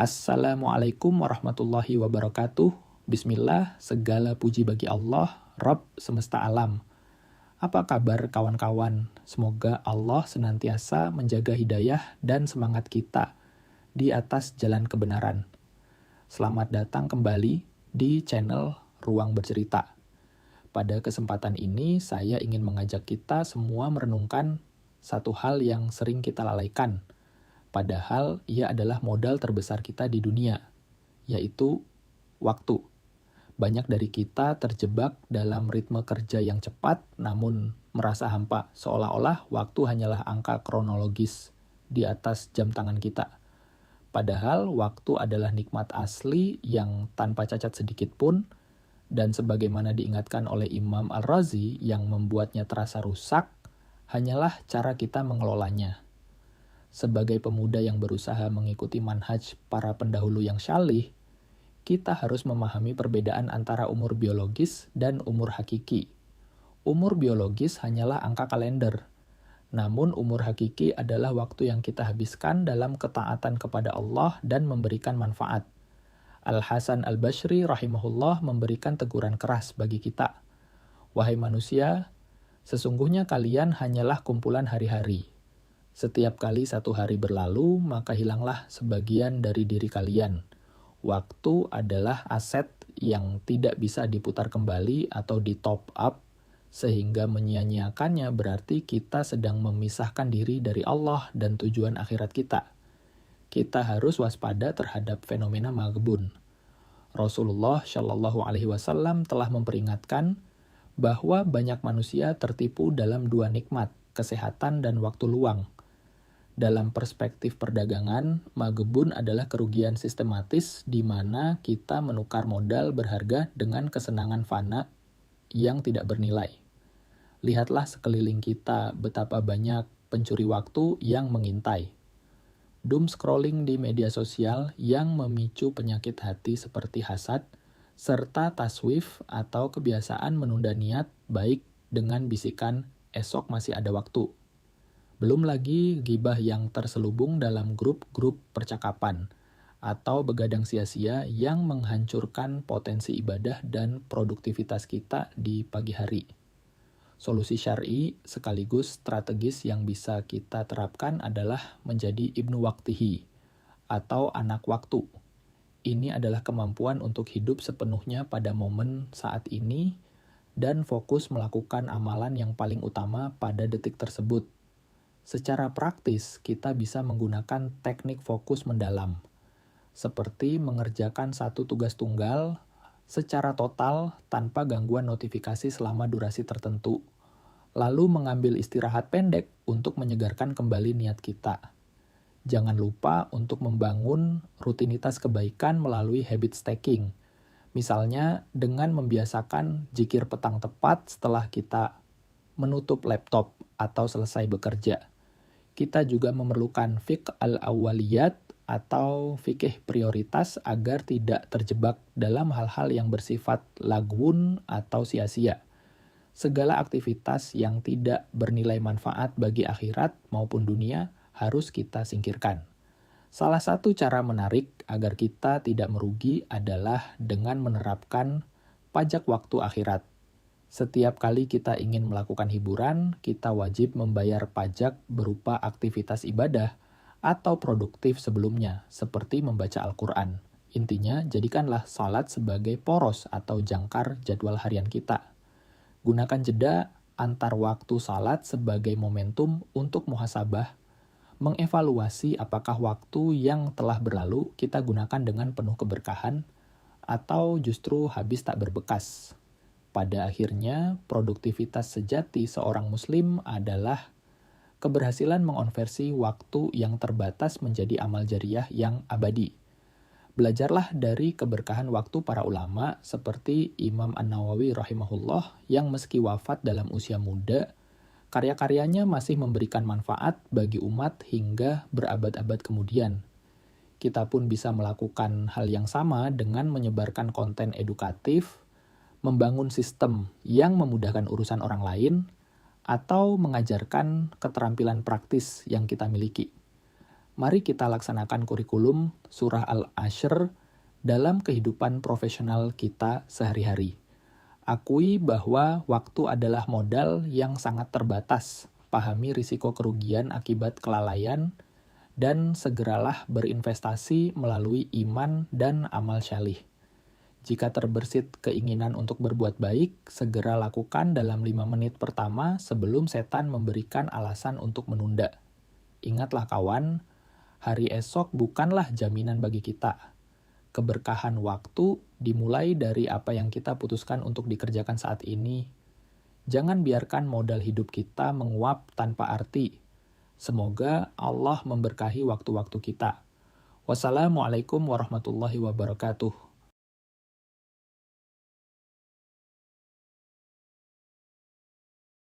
Assalamualaikum warahmatullahi wabarakatuh. Bismillah, segala puji bagi Allah, Rabb semesta alam. Apa kabar kawan-kawan? Semoga Allah senantiasa menjaga hidayah dan semangat kita di atas jalan kebenaran. Selamat datang kembali di channel Ruang Bercerita. Pada kesempatan ini, saya ingin mengajak kita semua merenungkan satu hal yang sering kita lalaikan. Padahal ia adalah modal terbesar kita di dunia, yaitu waktu. Banyak dari kita terjebak dalam ritme kerja yang cepat, namun merasa hampa, seolah-olah waktu hanyalah angka kronologis di atas jam tangan kita. Padahal waktu adalah nikmat asli yang tanpa cacat sedikit pun, dan sebagaimana diingatkan oleh Imam Al-Razi yang membuatnya terasa rusak, hanyalah cara kita mengelolanya. Sebagai pemuda yang berusaha mengikuti manhaj para pendahulu yang syalih, kita harus memahami perbedaan antara umur biologis dan umur hakiki. Umur biologis hanyalah angka kalender, namun umur hakiki adalah waktu yang kita habiskan dalam ketaatan kepada Allah dan memberikan manfaat. Al-Hasan Al-Bashri rahimahullah memberikan teguran keras bagi kita. Wahai manusia, sesungguhnya kalian hanyalah kumpulan hari-hari. Setiap kali satu hari berlalu, maka hilanglah sebagian dari diri kalian. Waktu adalah aset yang tidak bisa diputar kembali atau di top up, sehingga menyia-nyiakannya berarti kita sedang memisahkan diri dari Allah dan tujuan akhirat kita. Kita harus waspada terhadap fenomena maghbun. Rasulullah Shallallahu Alaihi Wasallam telah memperingatkan bahwa banyak manusia tertipu dalam dua nikmat, kesehatan dan waktu luang. Dalam perspektif perdagangan, maghbun adalah kerugian sistematis di mana kita menukar modal berharga dengan kesenangan fana yang tidak bernilai. Lihatlah sekeliling kita betapa banyak pencuri waktu yang mengintai. Doom scrolling di media sosial yang memicu penyakit hati seperti hasad, serta taswif atau kebiasaan menunda niat baik dengan bisikan esok masih ada waktu. Belum lagi ghibah yang terselubung dalam grup-grup percakapan atau begadang sia-sia yang menghancurkan potensi ibadah dan produktivitas kita di pagi hari. Solusi syar'i sekaligus strategis yang bisa kita terapkan adalah menjadi ibnu waktihi atau anak waktu. Ini adalah kemampuan untuk hidup sepenuhnya pada momen saat ini dan fokus melakukan amalan yang paling utama pada detik tersebut. Secara praktis, kita bisa menggunakan teknik fokus mendalam, seperti mengerjakan satu tugas tunggal secara total tanpa gangguan notifikasi selama durasi tertentu, lalu mengambil istirahat pendek untuk menyegarkan kembali niat kita. Jangan lupa untuk membangun rutinitas kebaikan melalui habit stacking, misalnya dengan membiasakan zikir petang tepat setelah kita menutup laptop atau selesai bekerja. Kita juga memerlukan fiqh al-awwaliyat atau fikih prioritas agar tidak terjebak dalam hal-hal yang bersifat lagwun atau sia-sia. Segala aktivitas yang tidak bernilai manfaat bagi akhirat maupun dunia harus kita singkirkan. Salah satu cara menarik agar kita tidak merugi adalah dengan menerapkan pajak waktu akhirat. Setiap kali kita ingin melakukan hiburan, kita wajib membayar pajak berupa aktivitas ibadah atau produktif sebelumnya, seperti membaca Al-Quran. Intinya, jadikanlah salat sebagai poros atau jangkar jadwal harian kita. Gunakan jeda antar waktu salat sebagai momentum untuk muhasabah, mengevaluasi apakah waktu yang telah berlalu kita gunakan dengan penuh keberkahan atau justru habis tak berbekas. Pada akhirnya, produktivitas sejati seorang muslim adalah keberhasilan mengonversi waktu yang terbatas menjadi amal jariah yang abadi. Belajarlah dari keberkahan waktu para ulama seperti Imam An-Nawawi rahimahullah yang meski wafat dalam usia muda, karya-karyanya masih memberikan manfaat bagi umat hingga berabad-abad kemudian. Kita pun bisa melakukan hal yang sama dengan menyebarkan konten edukatif, membangun sistem yang memudahkan urusan orang lain, atau mengajarkan keterampilan praktis yang kita miliki. Mari kita laksanakan kurikulum surah Al-Ashr dalam kehidupan profesional kita sehari-hari. Akui bahwa waktu adalah modal yang sangat terbatas. Pahami risiko kerugian akibat kelalaian, dan segeralah berinvestasi melalui iman dan amal syalih. Jika terbersit keinginan untuk berbuat baik, segera lakukan dalam 5 menit pertama sebelum setan memberikan alasan untuk menunda. Ingatlah kawan, hari esok bukanlah jaminan bagi kita. Keberkahan waktu dimulai dari apa yang kita putuskan untuk dikerjakan saat ini. Jangan biarkan modal hidup kita menguap tanpa arti. Semoga Allah memberkahi waktu-waktu kita. Wassalamualaikum warahmatullahi wabarakatuh.